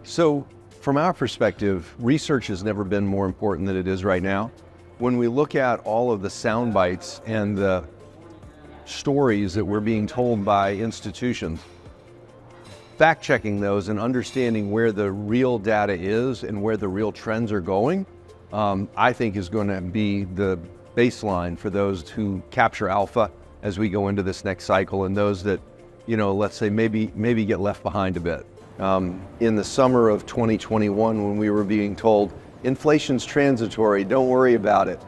So from our perspective, research has never been more important than it is right now. When we look at all of the sound bites and the stories that we're being told by institutions, fact-checking those and understanding where the real data is and where the real trends are going, I think is going to be the baseline for those who capture alpha as we go into this next cycle, and those that, let's say maybe get left behind a bit. In the summer of 2021, when we were being told, inflation's transitory, don't worry about it,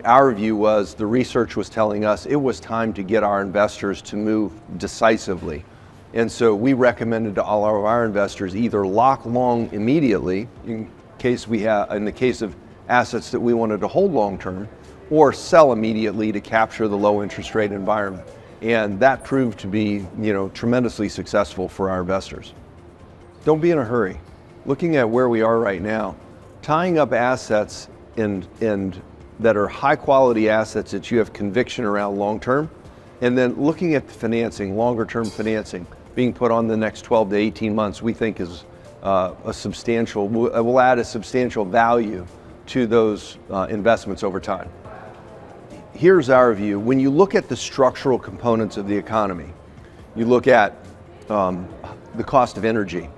our view was, the research was telling us it was time to get our investors to move decisively. And so we recommended to all of our investors either lock long immediately, in the case of assets that we wanted to hold long term, or sell immediately to capture the low interest rate environment. And that proved to be, tremendously successful for our investors. Don't be in a hurry. Looking at where we are right now, tying up assets that are high quality assets that you have conviction around long term, and then looking at the financing, longer term financing, being put on the next 12 to 18 months, we think is will add a substantial value to those investments over time. Here's our view. When you look at the structural components of the economy, you look at the cost of energy,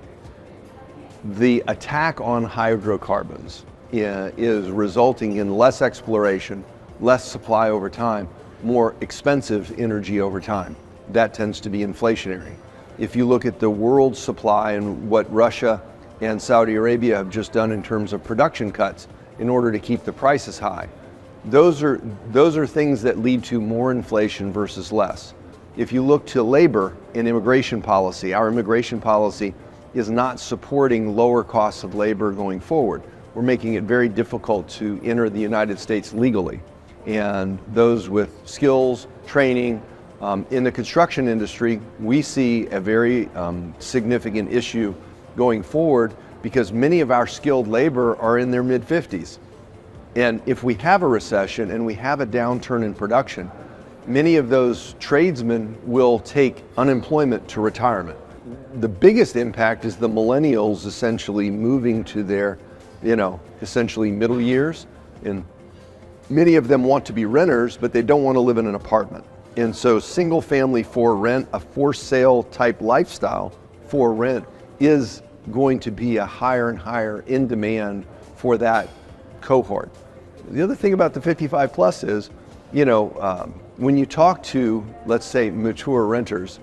the attack on hydrocarbons is resulting in less exploration, less supply over time, more expensive energy over time. That tends to be inflationary. If you look at the world supply and what Russia and Saudi Arabia have just done in terms of production cuts in order to keep the prices high, those are things that lead to more inflation versus less. If you look to labor and immigration policy, our immigration policy is not supporting lower costs of labor going forward. We're making it very difficult to enter the United States legally. And those with skills, training, in the construction industry, we see a very significant issue going forward because many of our skilled labor are in their mid-50s. And if we have a recession and we have a downturn in production, many of those tradesmen will take unemployment to retirement. The biggest impact is the millennials essentially moving to their, essentially middle years. And many of them want to be renters, but they don't want to live in an apartment. And so single family for rent, a for sale type lifestyle for rent is going to be a higher and higher in demand for that cohort. The other thing about the 55 plus is, when you talk to, let's say, mature renters,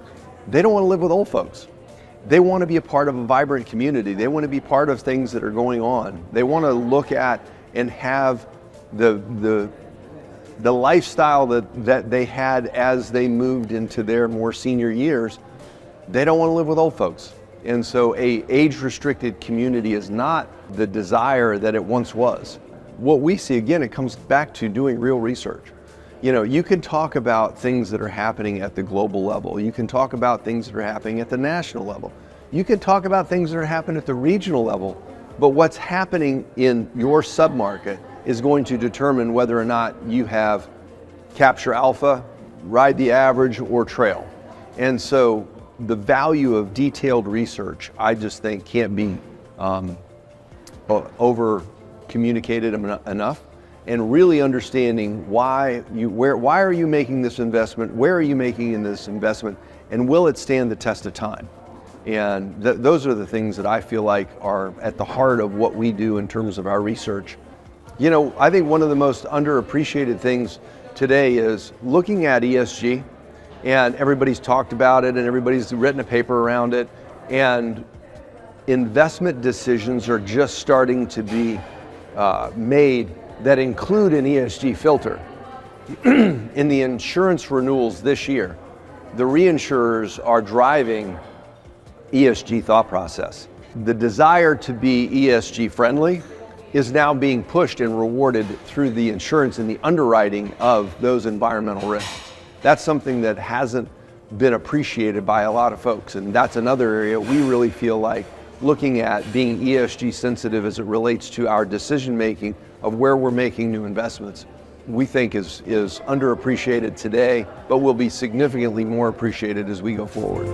they don't want to live with old folks. They want to be a part of a vibrant community. They want to be part of things that are going on. They want to look at and have the lifestyle that they had as they moved into their more senior years. They don't want to live with old folks. And so a age-restricted community is not the desire that it once was. What we see, again, it comes back to doing real research. You can talk about things that are happening at the global level. You can talk about things that are happening at the national level. You can talk about things that are happening at the regional level. But what's happening in your submarket is going to determine whether or not you have capture alpha, ride the average, or trail. And so the value of detailed research, I just think, can't be over communicated enough. And really understanding why are you making this investment, where are you making in this investment, and will it stand the test of time? And those are the things that I feel like are at the heart of what we do in terms of our research. I think one of the most underappreciated things today is looking at ESG, and everybody's talked about it and everybody's written a paper around it, and investment decisions are just starting to be made that include an ESG filter. In the insurance renewals this year, the reinsurers are driving ESG thought process. The desire to be ESG friendly is now being pushed and rewarded through the insurance and the underwriting of those environmental risks. That's something that hasn't been appreciated by a lot of folks, and that's another area we really feel like looking at being ESG sensitive as it relates to our decision making of where we're making new investments, we think is underappreciated today, but will be significantly more appreciated as we go forward.